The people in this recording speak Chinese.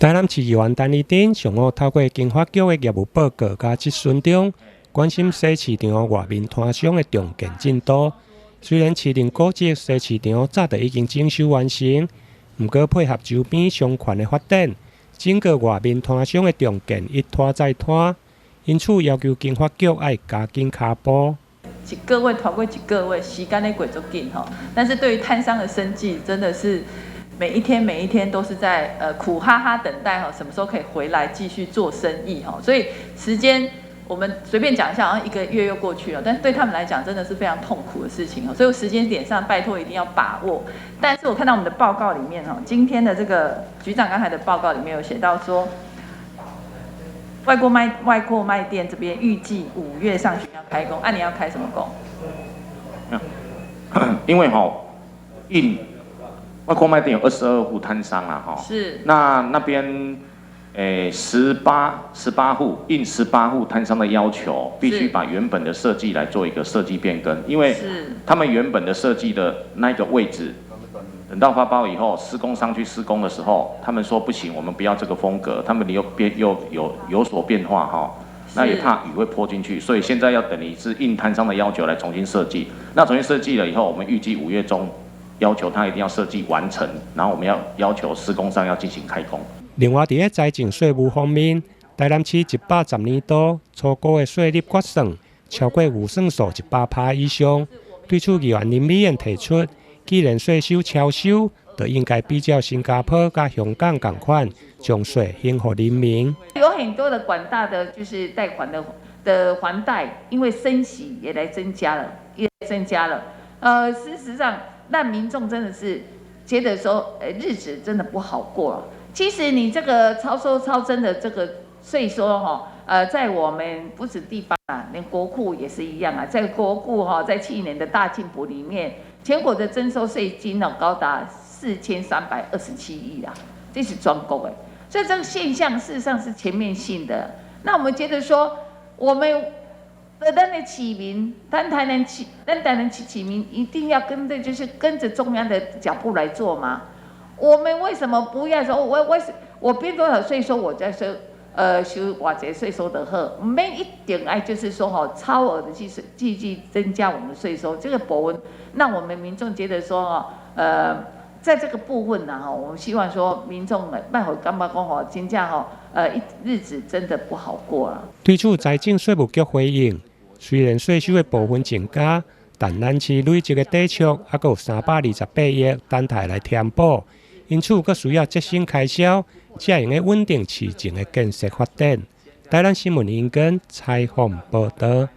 台南市议员陈义珍上午透过经发局的业务报告加质询中，关心西市场外面摊商的重建进度。虽然市政估计西市场早就已经整修完成，不过配合周边商圈的发展，整个外面摊商的重建一拖再拖，因此要求经发局要加紧脚步。一个月拖过一个月，时间咧过足紧吼。但是对于摊商的生计，真的是每一天都是在苦哈哈等待哈，什么时候可以回来继续做生意哈。所以时间我们随便讲一下，好像一个月又过去了，但对他们来讲真的是非常痛苦的事情哦。所以时间点上拜托一定要把握。但是我看到我们的报告里面哈，今天的这个局长刚才的报告里面有写到说，外扩卖店这边预计5月上旬要开工，你要开什么工？因为外扩卖店有22户摊商啦是。那边18户应18户摊商的要求，必须把原本的设计来做一个设计变更，因为他们原本的设计的那个位置。等到发包以后，施工商去施工的时候，他们说不行，我们不要这个风格，他们又有所变化哈，那也怕雨会泼进去，所以现在要等于是应摊商的要求来重新设计。那重新设计了以后，我们预计5月中要求他一定要设计完成，然后我们要求施工商要进行开工。另外，在财政税务方面，台南市110年度初估的税率决算超过预算数100%以上。对此，议员林美燕提出，既然税收超收，就应该比较新加坡跟香港同款，将税还给人民。有很多的广大的就是贷款的还贷，因为升息也增加了。事实上，让民众真的是觉得说，日子真的不好过了。其实你这个超收超征的这个税收哈，在我们不止地方啊，连国库也是一样啊。在国库哈，在去年的大进补里面，全国的征收税金呢高达4327亿啦，这是全国的。所以这个现象事实上是全面性的。那我们觉得说，我们的市民，咱台南市民一定要跟着中央的脚步来做吗？我们为什么不要说我编多少税收，我再收收多少税收的好，没一定爱就是说超额的继续增加我们的税收，这个部分让我们民众觉得说在这个部分呢我们希望说民众卖回感觉讲真正日子真的不好过了。对此，财政税务局回应，虽然税收的部分增加，但咱市累积的底数还有328亿等待来填补。因此，佫需要节省开销，才用来稳定市政的建设发展。台南新闻引根采访报道。